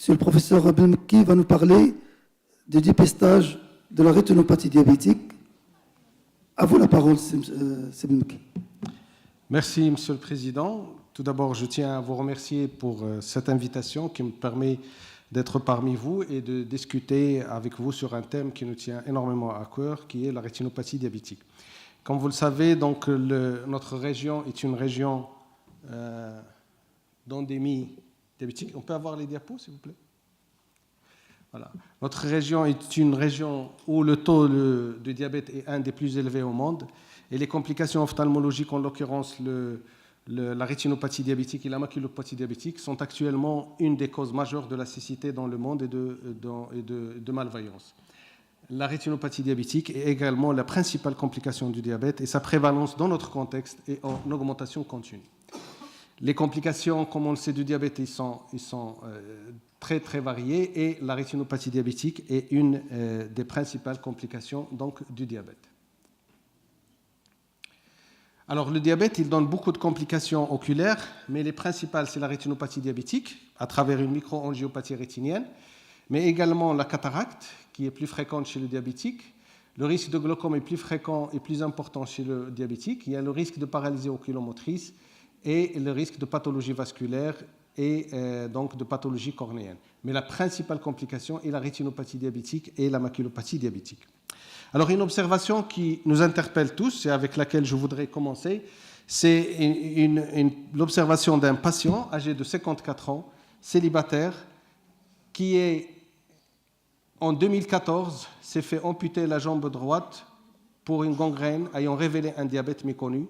Monsieur le professeur Abdelmekki va nous parler du dépistage de la rétinopathie diabétique. À vous la parole, Abdelmekki. Merci, Monsieur le Président. Tout d'abord, je tiens à vous remercier pour cette invitation qui me permet d'être parmi vous et de discuter avec vous sur un thème qui nous tient énormément à cœur, qui est la rétinopathie diabétique. Comme vous le savez, donc, notre région est une région d'endémie diabétique. On peut avoir les diapos, s'il vous plaît? Voilà. Notre région est une région où le taux de diabète est un des plus élevés au monde et les complications ophtalmologiques, en l'occurrence la rétinopathie diabétique et la maculopathie diabétique, sont actuellement une des causes majeures de la cécité dans le monde et de malvoyance. La rétinopathie diabétique est également la principale complication du diabète et sa prévalence dans notre contexte est en augmentation continue. Les complications, comme on le sait, du diabète, ils sont très, très variées et la rétinopathie diabétique est une des principales complications donc, du diabète. Alors, le diabète, il donne beaucoup de complications oculaires, mais les principales, c'est la rétinopathie diabétique, à travers une microangiopathie rétinienne, mais également la cataracte, qui est plus fréquente chez le diabétique. Le risque de glaucome est plus fréquent et plus important chez le diabétique. Il y a le risque de paralysie oculomotrice et le risque de pathologie vasculaire et donc de pathologie cornéenne. Mais la principale complication est la rétinopathie diabétique et la maculopathie diabétique. Alors, une observation qui nous interpelle tous et avec laquelle je voudrais commencer, c'est l'observation d'un patient âgé de 54 ans, célibataire, qui en 2014 s'est fait amputer la jambe droite pour une gangrène ayant révélé un diabète méconnu.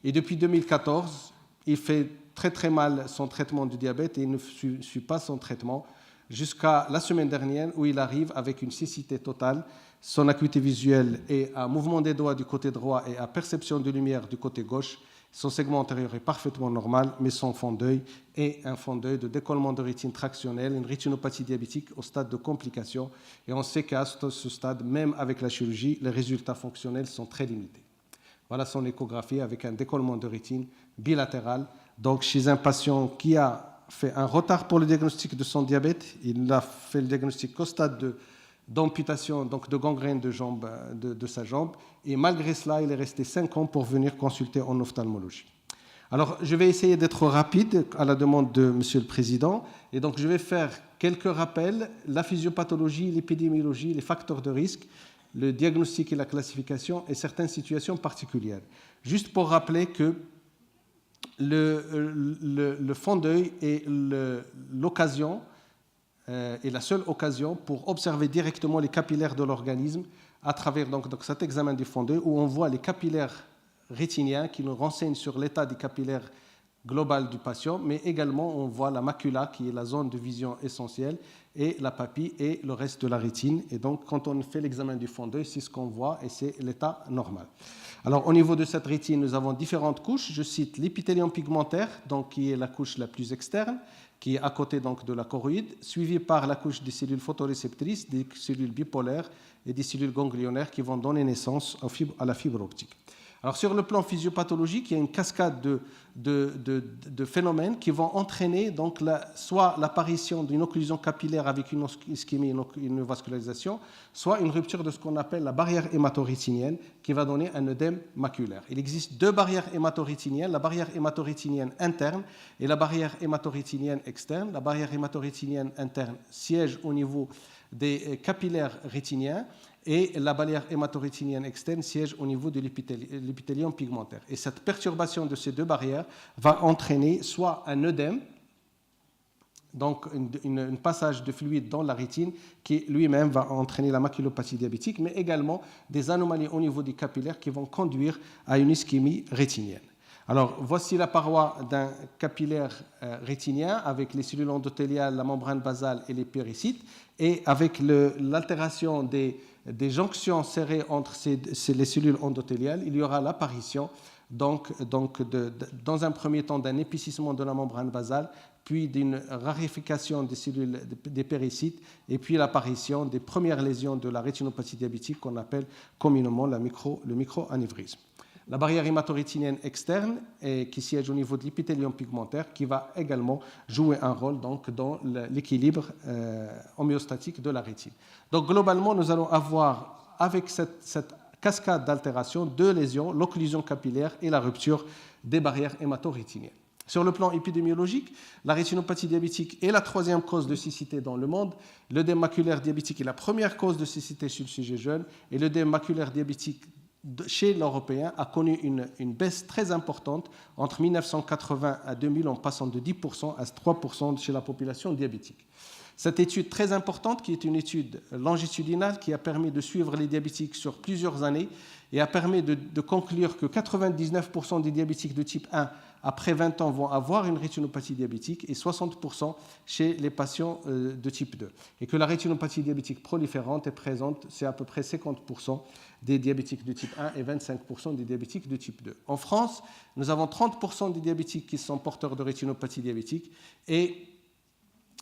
Et depuis 2014, il fait très très mal son traitement du diabète et il ne suit pas son traitement jusqu'à la semaine dernière où il arrive avec une cécité totale. Son acuité visuelle est à mouvement des doigts du côté droit et à perception de lumière du côté gauche. Son segment antérieur est parfaitement normal, mais son fond d'œil est un fond d'œil de décollement de rétine tractionnelle, une rétinopathie diabétique au stade de complication. Et on sait qu'à ce stade, même avec la chirurgie, les résultats fonctionnels sont très limités. Voilà son échographie avec un décollement de rétine bilatéral. Donc, chez un patient qui a fait un retard pour le diagnostic de son diabète, il a fait le diagnostic au stade d'amputation, donc de gangrène de sa jambe. Et malgré cela, il est resté 5 ans pour venir consulter en ophtalmologie. Alors, je vais essayer d'être rapide à la demande de Monsieur le Président. Et donc, je vais faire quelques rappels, la physiopathologie, l'épidémiologie, les facteurs de risque, le diagnostic et la classification et certaines situations particulières. Juste pour rappeler que le fond d'œil est l'occasion est la seule occasion pour observer directement les capillaires de l'organisme à travers donc cet examen du fond d'œil où on voit les capillaires rétiniens qui nous renseignent sur l'état des capillaires global du patient, mais également on voit la macula qui est la zone de vision essentielle et la papille et le reste de la rétine. Et donc quand on fait l'examen du fond d'œil, c'est ce qu'on voit et c'est l'état normal. Alors au niveau de cette rétine, nous avons différentes couches. Je cite l'épithélium pigmentaire, donc qui est la couche la plus externe, qui est à côté donc de la choroïde, suivie par la couche des cellules photoréceptrices, des cellules bipolaires et des cellules ganglionnaires qui vont donner naissance à la fibre optique. Alors sur le plan physiopathologique, il y a une cascade de phénomènes qui vont entraîner donc soit l'apparition d'une occlusion capillaire avec une ischémie et une vascularisation, soit une rupture de ce qu'on appelle la barrière hémato-rétinienne qui va donner un œdème maculaire. Il existe deux barrières hémato-rétiniennes, la barrière hémato-rétinienne interne et la barrière hémato-rétinienne externe. La barrière hémato-rétinienne interne siège au niveau des capillaires rétiniens et la barrière hémato-rétinienne externe siège au niveau de l'épithélium pigmentaire. Et cette perturbation de ces deux barrières va entraîner soit un œdème, donc un passage de fluide dans la rétine qui lui-même va entraîner la maculopathie diabétique, mais également des anomalies au niveau des capillaires qui vont conduire à une ischémie rétinienne. Alors, voici la paroi d'un capillaire rétinien avec les cellules endothéliales, la membrane basale et les péricytes, et avec l'altération des jonctions serrées entre les cellules endothéliales, il y aura l'apparition donc dans un premier temps d'un épicissement de la membrane basale, puis d'une raréfaction des cellules des péricytes, et puis l'apparition des premières lésions de la rétinopathie diabétique qu'on appelle communément le microanévrisme. La barrière hémato-rétinienne externe, qui siège au niveau de l'épithélium pigmentaire, qui va également jouer un rôle donc, dans l'équilibre homéostatique de la rétine. Donc globalement, nous allons avoir, avec cette cascade d'altérations, deux lésions, l'occlusion capillaire et la rupture des barrières hémato-rétiniennes. Sur le plan épidémiologique, la rétinopathie diabétique est la troisième cause de cécité dans le monde. L'œdème maculaire diabétique est la première cause de cécité chez le sujet jeune. Et l'œdème maculaire diabétique chez l'Européen a connu une baisse très importante entre 1980 à 2000, en passant de 10% à 3% chez la population diabétique. Cette étude très importante, qui est une étude longitudinale, qui a permis de suivre les diabétiques sur plusieurs années et a permis de conclure que 99% des diabétiques de type 1 après 20 ans vont avoir une rétinopathie diabétique et 60% chez les patients de type 2. Et que la rétinopathie diabétique proliférante est présente, c'est à peu près 50% des diabétiques de type 1 et 25% des diabétiques de type 2. En France, nous avons 30% des diabétiques qui sont porteurs de rétinopathie diabétique et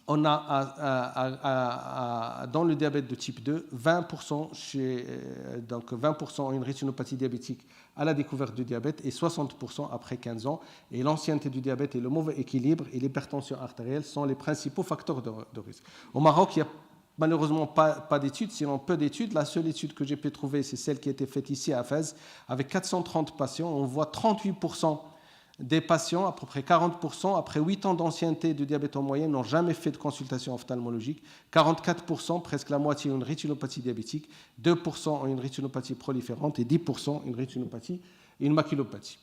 on a dans le diabète de type 2, 20% ont une rétinopathie diabétique à la découverte du diabète et 60% après 15 ans. Et l'ancienneté du diabète et le mauvais équilibre et l'hypertension artérielle sont les principaux facteurs de risque. Au Maroc, il n'y a malheureusement pas d'études, sinon peu d'études. La seule étude que j'ai pu trouver, c'est celle qui a été faite ici à Fès, avec 430 patients. On voit 38% des patients, à peu près 40%, après 8 ans d'ancienneté de diabète en moyenne, n'ont jamais fait de consultation ophtalmologique. 44%, presque la moitié, ont une rétinopathie diabétique. 2% ont une rétinopathie proliférante et 10% une maculopathie.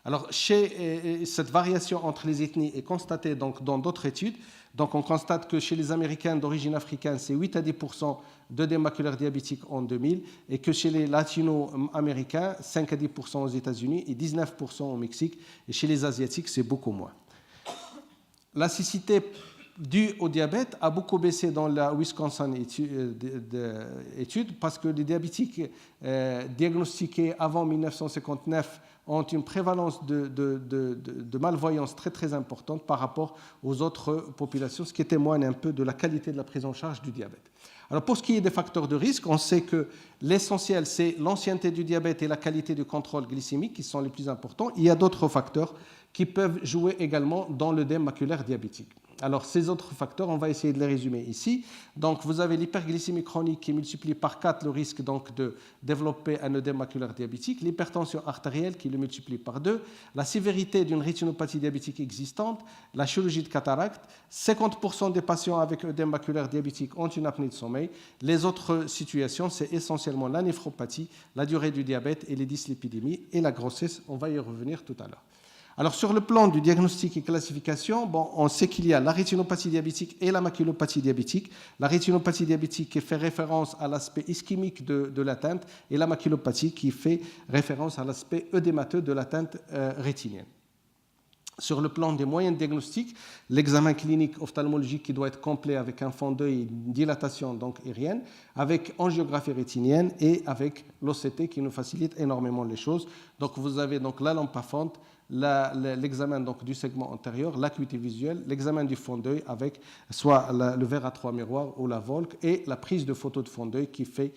Alors, cette variation entre les ethnies est constatée donc, dans d'autres études. Donc, on constate que chez les Américains d'origine africaine, c'est 8 à 10% d'œdème maculaire diabétique en 2000, et que chez les latino-américains, 5 à 10% aux États-Unis et 19% au Mexique, et chez les Asiatiques, c'est beaucoup moins. La cécité due au diabète a beaucoup baissé dans la Wisconsin étude parce que les diabétiques diagnostiqués avant 1959 ont une prévalence de malvoyance très très importante par rapport aux autres populations, ce qui témoigne un peu de la qualité de la prise en charge du diabète. Alors pour ce qui est des facteurs de risque, on sait que l'essentiel, c'est l'ancienneté du diabète et la qualité du contrôle glycémique qui sont les plus importants. Il y a d'autres facteurs qui peuvent jouer également dans l'œdème maculaire diabétique. Alors, ces autres facteurs, on va essayer de les résumer ici. Donc, vous avez l'hyperglycémie chronique qui multiplie par 4 le risque donc, de développer un œdème maculaire diabétique, l'hypertension artérielle qui le multiplie par 2, la sévérité d'une rétinopathie diabétique existante, la chirurgie de cataracte. 50% des patients avec œdème maculaire diabétique ont une apnée de sommeil. Les autres situations, c'est essentiellement la néphropathie, la durée du diabète et les dyslipidémies et la grossesse. On va y revenir tout à l'heure. Alors, sur le plan du diagnostic et classification, on sait qu'il y a la rétinopathie diabétique et la maculopathie diabétique. La rétinopathie diabétique qui fait référence à l'aspect ischémique de l'atteinte et la maculopathie qui fait référence à l'aspect œdémateux de l'atteinte rétinienne. Sur le plan des moyens de diagnostic, l'examen clinique ophtalmologique qui doit être complet avec un fond d'œil et une dilatation donc aérienne, avec angiographie rétinienne et avec l'OCT qui nous facilite énormément les choses. Donc vous avez donc la lampe à fente, l'examen donc du segment antérieur, l'acuité visuelle, l'examen du fond d'œil avec soit le verre à 3 miroirs ou la Volk et la prise de photo de fond d'œil qui fait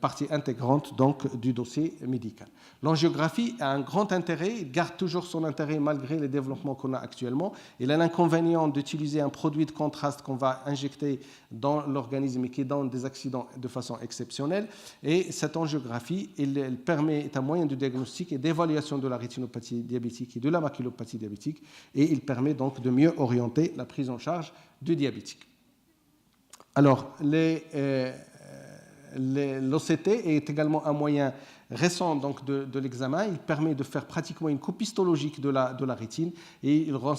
partie intégrante donc du dossier médical. L'angiographie a un grand intérêt, il garde toujours son intérêt malgré les développements qu'on a actuellement. Il a l'inconvénient d'utiliser un produit de contraste qu'on va injecter dans l'organisme et qui donne des accidents de façon exceptionnelle. Et cette angiographie, elle est un moyen de diagnostic et d'évaluation de la rétinopathie diabétique et de la maculopathie diabétique, et il permet donc de mieux orienter la prise en charge du diabétique. Alors, l'OCT est également un moyen récent donc de l'examen. Il permet de faire pratiquement une copie histologique de la rétine et il rend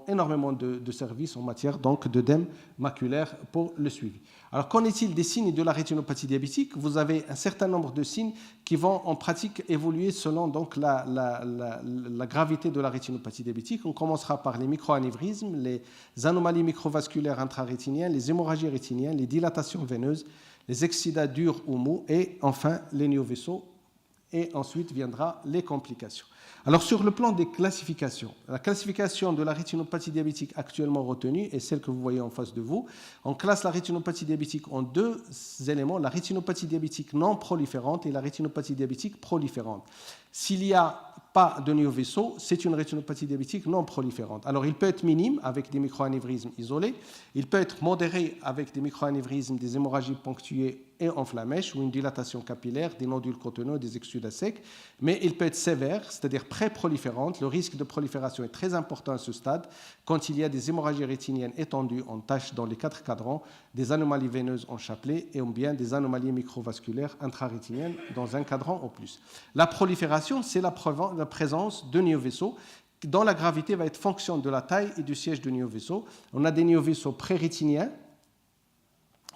énormément de services en matière donc d'œdème maculaire pour le suivi. Alors, qu'en est-il des signes de la rétinopathie diabétique? Vous avez un certain nombre de signes qui vont en pratique évoluer selon donc la gravité de la rétinopathie diabétique. On commencera par les microanévrismes, les anomalies microvasculaires intrarétiniennes, les hémorragies rétiniennes, les dilatations veineuses, les exsudats durs ou mous et enfin les néovaisseaux et ensuite viendra les complications. Alors sur le plan des classifications, la classification de la rétinopathie diabétique actuellement retenue est celle que vous voyez en face de vous. On classe la rétinopathie diabétique en deux éléments, la rétinopathie diabétique non proliférante et la rétinopathie diabétique proliférante. S'il n'y a pas de néovaisseau, c'est une rétinopathie diabétique non proliférante. Alors il peut être minime avec des microanévrismes isolés, il peut être modéré avec des microanévrismes, des hémorragies ponctuées et en flamèche ou une dilatation capillaire, des nodules cotonneux, des exudats secs, mais il peut être sévère, c'est-à-dire pré-proliférante. Le risque de prolifération est très important à ce stade quand il y a des hémorragies rétiniennes étendues en taches dans les 4 cadrans, des anomalies veineuses en chapelet et ou bien des anomalies microvasculaires intrarétiniennes dans un cadran ou plus. La prolifération, c'est la présence de néovaisseaux dont la gravité va être fonction de la taille et du siège du néovaisseau. On a des néovaisseaux pré-rétiniens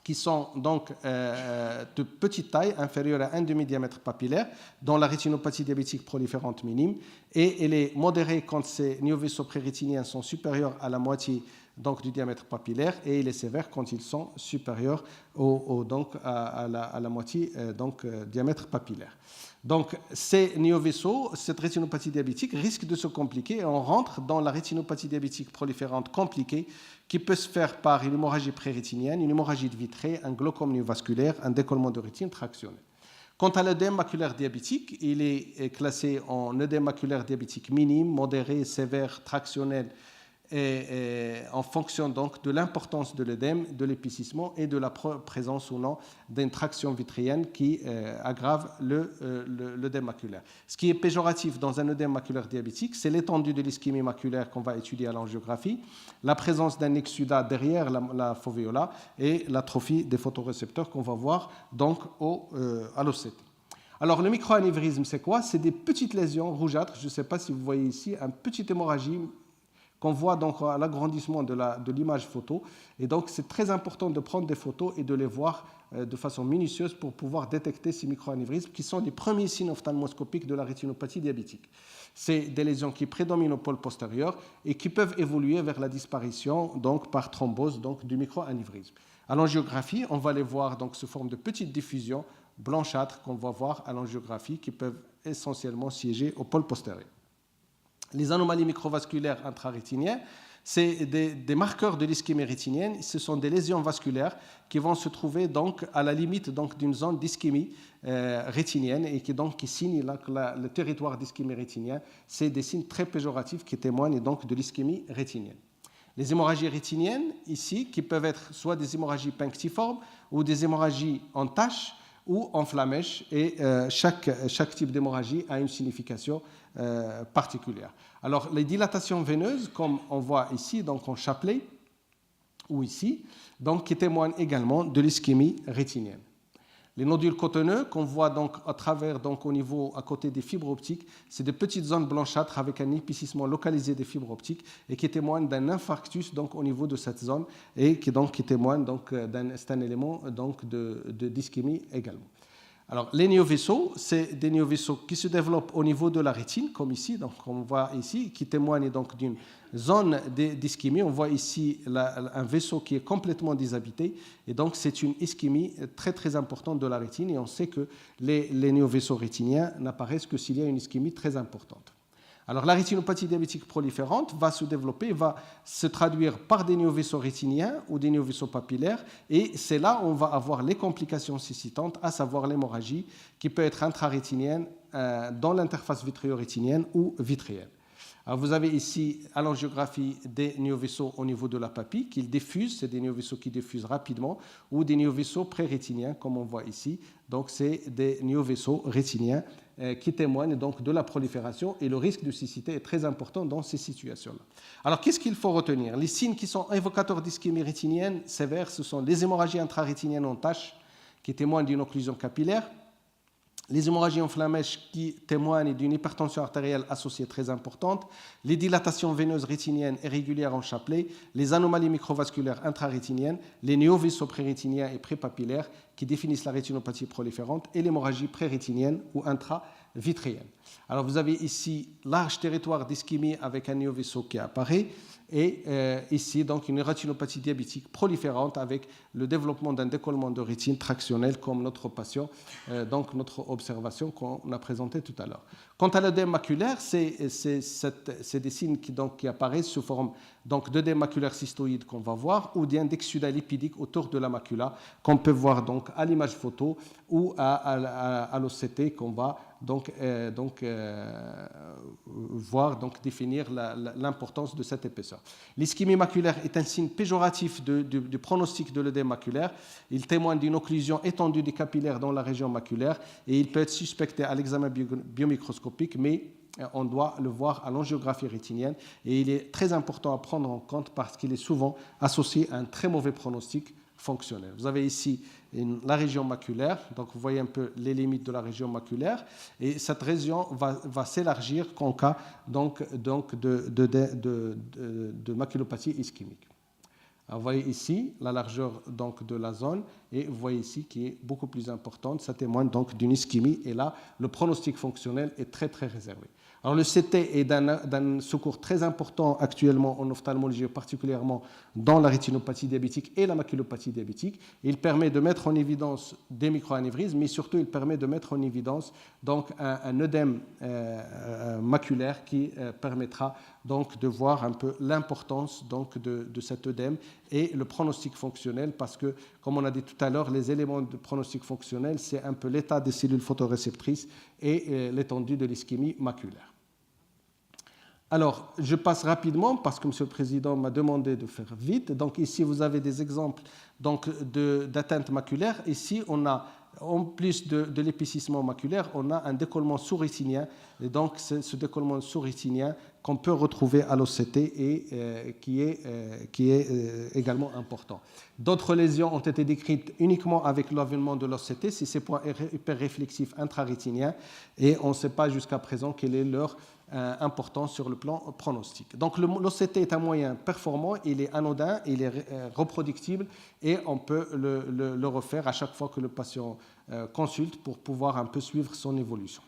qui sont donc de petite taille, inférieure à 1,5 diamètre papillaire, dans la rétinopathie diabétique proliférante minime, et elle est modérée quand ces néovaisseaux pré-rétiniens sont supérieurs à la moitié donc, du diamètre papillaire, et elle est sévère quand ils sont supérieurs donc, à la moitié diamètre papillaire. Donc, ces néovaisseaux, cette rétinopathie diabétique risque de se compliquer et on rentre dans la rétinopathie diabétique proliférante compliquée qui peut se faire par une hémorragie pré-rétinienne, une hémorragie de vitrée, un glaucome néovasculaire, un décollement de rétine tractionnel. Quant à l'œdème maculaire diabétique, il est classé en œdème maculaire diabétique minime, modéré, sévère, tractionnel, et en fonction donc de l'importance de l'œdème, de l'épaississement et de la présence ou non d'une traction vitrienne qui aggrave l'œdème maculaire. Ce qui est péjoratif dans un œdème maculaire diabétique, c'est l'étendue de l'ischémie maculaire qu'on va étudier à l'angiographie, la présence d'un exudat derrière la fovéola et l'atrophie des photorécepteurs qu'on va voir donc à l'OCT. Alors le microanévrisme, c'est quoi? C'est des petites lésions rougeâtres, je ne sais pas si vous voyez ici, un petit hémorragie qu'on voit donc à l'agrandissement de l'image photo. Et donc, c'est très important de prendre des photos et de les voir de façon minutieuse pour pouvoir détecter ces microanévrismes qui sont les premiers signes ophtalmoscopiques de la rétinopathie diabétique. C'est des lésions qui prédominent au pôle postérieur et qui peuvent évoluer vers la disparition donc, par thrombose donc, du microanévrisme. À l'angiographie, on va les voir donc, sous forme de petites diffusions blanchâtres qu'on va voir à l'angiographie qui peuvent essentiellement siéger au pôle postérieur. Les anomalies microvasculaires intrarétiniennes, c'est des marqueurs de l'ischémie rétinienne. Ce sont des lésions vasculaires qui vont se trouver donc à la limite donc, d'une zone d'ischémie rétinienne et qui signent le territoire d'ischémie rétinienne. C'est des signes très péjoratifs qui témoignent donc de l'ischémie rétinienne. Les hémorragies rétiniennes, ici, qui peuvent être soit des hémorragies punctiformes ou des hémorragies en taches ou en flamèche, et chaque type d'hémorragie a une signification particulière. Alors, les dilatations veineuses, comme on voit ici, donc en chapelet, ou ici, donc, qui témoignent également de l'ischémie rétinienne. Les nodules cotonneux qu'on voit donc à travers, donc au niveau à côté des fibres optiques, c'est des petites zones blanchâtres avec un épaississement localisé des fibres optiques et qui témoignent d'un infarctus donc au niveau de cette zone et qui témoignent donc c'est un élément donc d'ischémie également. Alors, les néovaisseaux, c'est des néovaisseaux qui se développent au niveau de la rétine, comme ici, donc on voit ici, qui témoignent donc d'une zone d'ischémie. On voit ici un vaisseau qui est complètement déshabité, et donc c'est une ischémie très très importante de la rétine, et on sait que les néovaisseaux rétiniens n'apparaissent que s'il y a une ischémie très importante. Alors, la rétinopathie diabétique proliférante va se développer, va se traduire par des néovaisseaux rétiniens ou des néovaisseaux papillaires, et c'est là où on va avoir les complications suscitantes, à savoir l'hémorragie, qui peut être intrarétinienne dans l'interface vitréo-rétinienne ou vitréenne. Alors, vous avez ici à l'angiographie des néovaisseaux au niveau de la papille qui diffusent, c'est des néovaisseaux qui diffusent rapidement, ou des néovaisseaux pré-rétiniens, comme on voit ici. Donc, c'est des néovaisseaux rétiniens qui témoignent donc de la prolifération, et le risque de cécité est très important dans ces situations-là. Alors, qu'est-ce qu'il faut retenir? Les signes qui sont évocateurs d'ischémie rétinienne sévère, ce sont les hémorragies intrarétiniennes en taches qui témoignent d'une occlusion capillaire, les hémorragies en flamèche qui témoignent d'une hypertension artérielle associée très importante, les dilatations veineuses rétiniennes irrégulières en chapelet, les anomalies microvasculaires intrarétiniennes, les néovaisseaux prérétiniens et prépapillaires qui définissent la rétinopathie proliférante, et l'hémorragie prérétinienne ou intravitréenne. Alors vous avez ici large territoire d'ischémie avec un néovaisseau qui apparaît et ici donc une rétinopathie diabétique proliférante avec le développement d'un décollement de rétine tractionnel comme notre patient, donc notre observation qu'on a présentée tout à l'heure. Quant à l'œdème maculaire, c'est des signes qui apparaissent sous forme d'œdème maculaire cystoïde qu'on va voir ou d'un exsudat lipidique autour de la macula qu'on peut voir donc à l'image photo ou à l'OCT qu'on va voir, définir l'importance de cette épaisseur. L'ischémie maculaire est un signe péjoratif du pronostic de l'œdème maculaire. Il témoigne d'une occlusion étendue des capillaires dans la région maculaire et il peut être suspecté à l'examen biomicroscopique, mais on doit le voir à l'angiographie rétinienne et il est très important à prendre en compte parce qu'il est souvent associé à un très mauvais pronostic fonctionnel. Vous avez ici la région maculaire, donc vous voyez un peu les limites de la région maculaire, et cette région va s'élargir en cas de maculopathie ischémique. Alors, vous voyez ici la largeur de la zone, et vous voyez ici qui est beaucoup plus importante, ça témoigne donc d'une ischémie, et là le pronostic fonctionnel est très très réservé. Alors le CT est d'un secours très important actuellement en ophtalmologie, particulièrement dans la rétinopathie diabétique et la maculopathie diabétique. Il permet de mettre en évidence des microanévrismes, mais surtout il permet de mettre en évidence un œdème maculaire qui permettra de voir un peu l'importance de cet œdème et le pronostic fonctionnel, parce que, comme on a dit tout à l'heure, les éléments de pronostic fonctionnel, c'est un peu l'état des cellules photoréceptrices et l'étendue de l'ischémie maculaire. Alors, je passe rapidement parce que M. le Président m'a demandé de faire vite. Donc ici, vous avez des exemples d'atteinte maculaire. Ici, on a, en plus de l'épicissement maculaire, on a un décollement sous-rétinien. Et donc, c'est ce décollement sous-rétinien qu'on peut retrouver à l'OCT et qui est également important. D'autres lésions ont été décrites uniquement avec l'avènement de l'OCT, c'est ces points hyperréflexifs intrarétiniens, et on ne sait pas jusqu'à présent quelle est leur importance sur le plan pronostic. Donc l'OCT est un moyen performant, il est anodin, il est reproductible et on peut le refaire à chaque fois que le patient consulte pour pouvoir un peu suivre son évolution.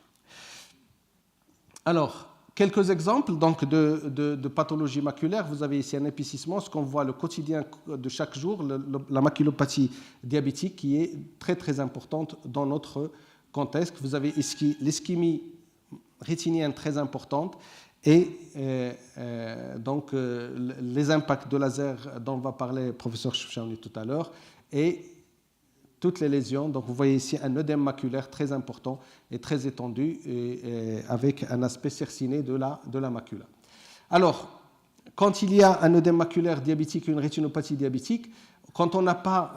Alors, quelques exemples de pathologie maculaire. Vous avez ici un épicissement, ce qu'on voit le quotidien de chaque jour, la maculopathie diabétique qui est très très importante dans notre contexte. Vous avez ici l'ischémie rétinienne très importante et les impacts de laser dont va parler le professeur Chefchaouni tout à l'heure et toutes les lésions. Donc vous voyez ici un œdème maculaire très important et très étendu et avec un aspect cerciné de la macula. Alors, quand il y a un œdème maculaire diabétique, une rétinopathie diabétique, quand on n'a pas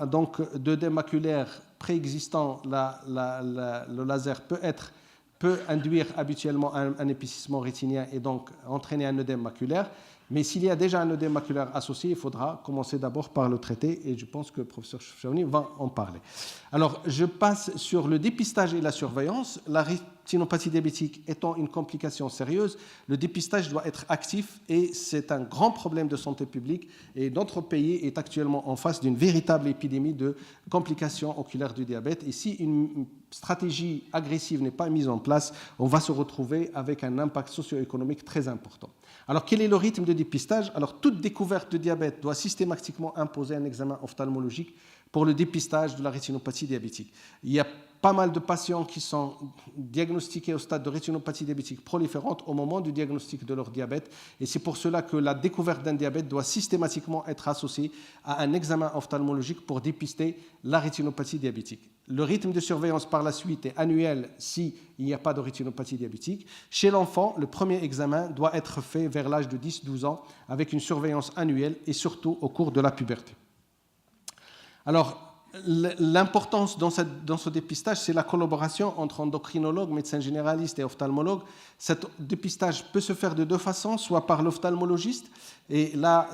d'œdème maculaire préexistant, le laser peut induire habituellement un épicissement rétinien et donc entraîner un œdème maculaire. Mais s'il y a déjà un œdème maculaire associé, il faudra commencer d'abord par le traiter et je pense que le professeur Chefchaouni va en parler. Alors, je passe sur le dépistage et la surveillance. La rétinopathie diabétique étant une complication sérieuse, le dépistage doit être actif et c'est un grand problème de santé publique et notre pays est actuellement en face d'une véritable épidémie de complications oculaires du diabète. Et si une stratégie agressive n'est pas mise en place, on va se retrouver avec un impact socio-économique très important. Alors, quel est le rythme de dépistage? Alors, toute découverte de diabète doit systématiquement imposer un examen ophtalmologique pour le dépistage de la rétinopathie diabétique. Il y a pas mal de patients qui sont diagnostiqués au stade de rétinopathie diabétique proliférante au moment du diagnostic de leur diabète. Et c'est pour cela que la découverte d'un diabète doit systématiquement être associée à un examen ophtalmologique pour dépister la rétinopathie diabétique. Le rythme de surveillance par la suite est annuel s'il n'y a pas de rétinopathie diabétique. Chez l'enfant, le premier examen doit être fait vers l'âge de 10-12 ans avec une surveillance annuelle et surtout au cours de la puberté. Alors, l'importance dans ce dépistage, c'est la collaboration entre endocrinologue, médecin généraliste et ophtalmologue. Cet dépistage peut se faire de deux façons, soit par l'ophtalmologiste, et là,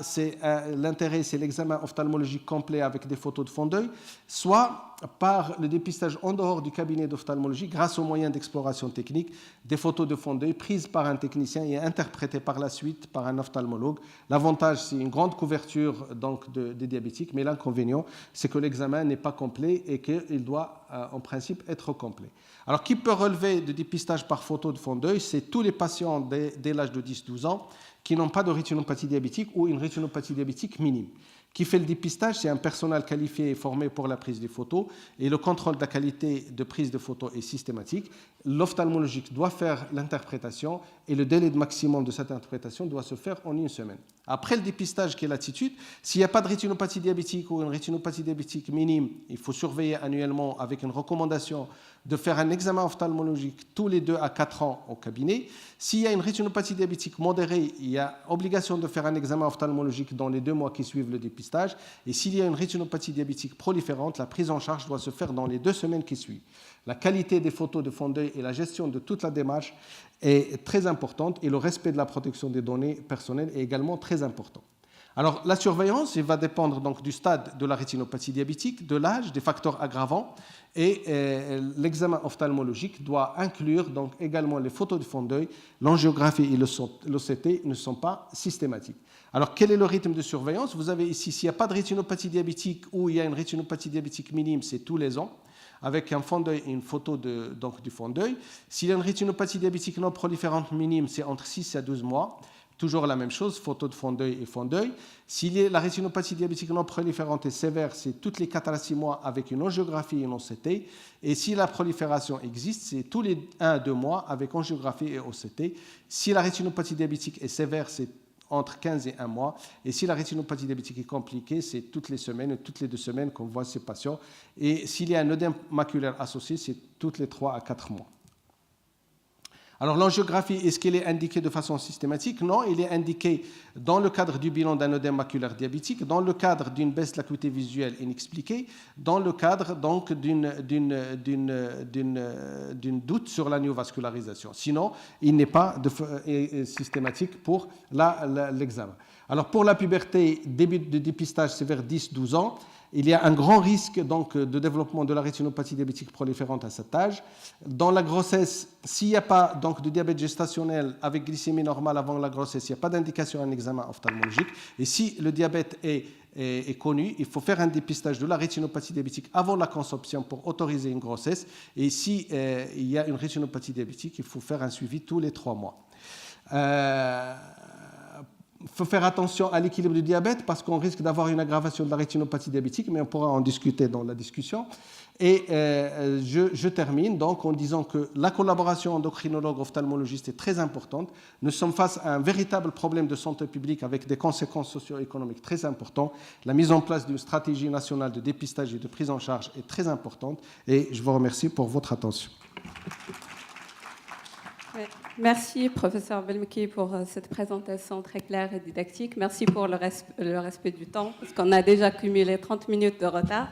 l'intérêt, c'est l'examen ophtalmologique complet avec des photos de fond d'œil, soit par le dépistage en dehors du cabinet d'ophtalmologie grâce aux moyens d'exploration technique, des photos de fond d'œil prises par un technicien et interprétées par la suite par un ophtalmologue. L'avantage, c'est une grande couverture des diabétiques, mais l'inconvénient, c'est que l'examen n'est pas complet et qu'il doit en principe être complet. Alors, qui peut relever de dépistage par photo de fond d'œil? C'est tous les patients dès l'âge de 10-12 ans qui n'ont pas de rétinopathie diabétique ou une rétinopathie diabétique minime. Qui fait le dépistage, c'est un personnel qualifié et formé pour la prise des photos, et le contrôle de la qualité de prise de photos est systématique. L'ophtalmologique doit faire l'interprétation et le délai de maximum de cette interprétation doit se faire en 1 semaine. Après le dépistage qui est l'attitude, s'il n'y a pas de rétinopathie diabétique ou une rétinopathie diabétique minime, il faut surveiller annuellement avec une recommandation de faire un examen ophtalmologique tous les 2 à 4 ans au cabinet. S'il y a une rétinopathie diabétique modérée, il y a obligation de faire un examen ophtalmologique dans les 2 mois qui suivent le dépistage. Et s'il y a une rétinopathie diabétique proliférante, la prise en charge doit se faire dans les 2 semaines qui suivent. La qualité des photos de fond d'œil et la gestion de toute la démarche est très importante et le respect de la protection des données personnelles est également très important. Alors, la surveillance va dépendre donc du stade de la rétinopathie diabétique, de l'âge, des facteurs aggravants, et l'examen ophtalmologique doit inclure donc également les photos de fond d'œil. L'angiographie et l'OCT ne sont pas systématiques. Alors, quel est le rythme de surveillance? Vous avez ici, s'il n'y a pas de rétinopathie diabétique ou il y a une rétinopathie diabétique minime, c'est tous les ans, avec un fond d'œil et une photo donc, du fond d'œil. S'il y a une rétinopathie diabétique non proliférante minime, c'est entre 6 à 12 mois. Toujours la même chose, photo de fond d'œil et fond d'œil. S'il y a la rétinopathie diabétique non proliférante et sévère, c'est toutes les 4 à 6 mois avec une angiographie et une OCT. Et si la prolifération existe, c'est tous les 1 à 2 mois avec angiographie et OCT. Si la rétinopathie diabétique est sévère, c'est entre 15 et 1 mois. Et si la rétinopathie diabétique est compliquée, c'est toutes les semaines, toutes les 2 semaines qu'on voit ces patients. Et s'il y a un œdème maculaire associé, c'est toutes les 3 à 4 mois. Alors l'angiographie, est-ce qu'elle est indiquée de façon systématique? Non, elle est indiquée dans le cadre du bilan d'un œdème maculaire diabétique, dans le cadre d'une baisse de l'acuité visuelle inexpliquée, dans le cadre donc d'une doute sur la néovascularisation. Sinon, il n'est pas systématique pour l'examen. Alors pour la puberté, début de dépistage, c'est vers 10-12 ans. Il y a un grand risque donc, de développement de la rétinopathie diabétique proliférante à cet âge. Dans la grossesse, s'il n'y a pas donc, de diabète gestationnel avec glycémie normale avant la grossesse, il n'y a pas d'indication d'un examen ophtalmologique. Et si le diabète est connu, il faut faire un dépistage de la rétinopathie diabétique avant la conception pour autoriser une grossesse. Et s'il y a une rétinopathie diabétique, il faut faire un suivi tous les 3 mois. Il faut faire attention à l'équilibre du diabète parce qu'on risque d'avoir une aggravation de la rétinopathie diabétique, mais on pourra en discuter dans la discussion. Et je termine donc en disant que la collaboration endocrinologue-ophtalmologiste est très importante. Nous sommes face à un véritable problème de santé publique avec des conséquences socio-économiques très importantes. La mise en place d'une stratégie nationale de dépistage et de prise en charge est très importante. Et je vous remercie pour votre attention. Merci, professeur Belmeki, pour cette présentation très claire et didactique. Merci pour le respect du temps, parce qu'on a déjà cumulé 30 minutes de retard.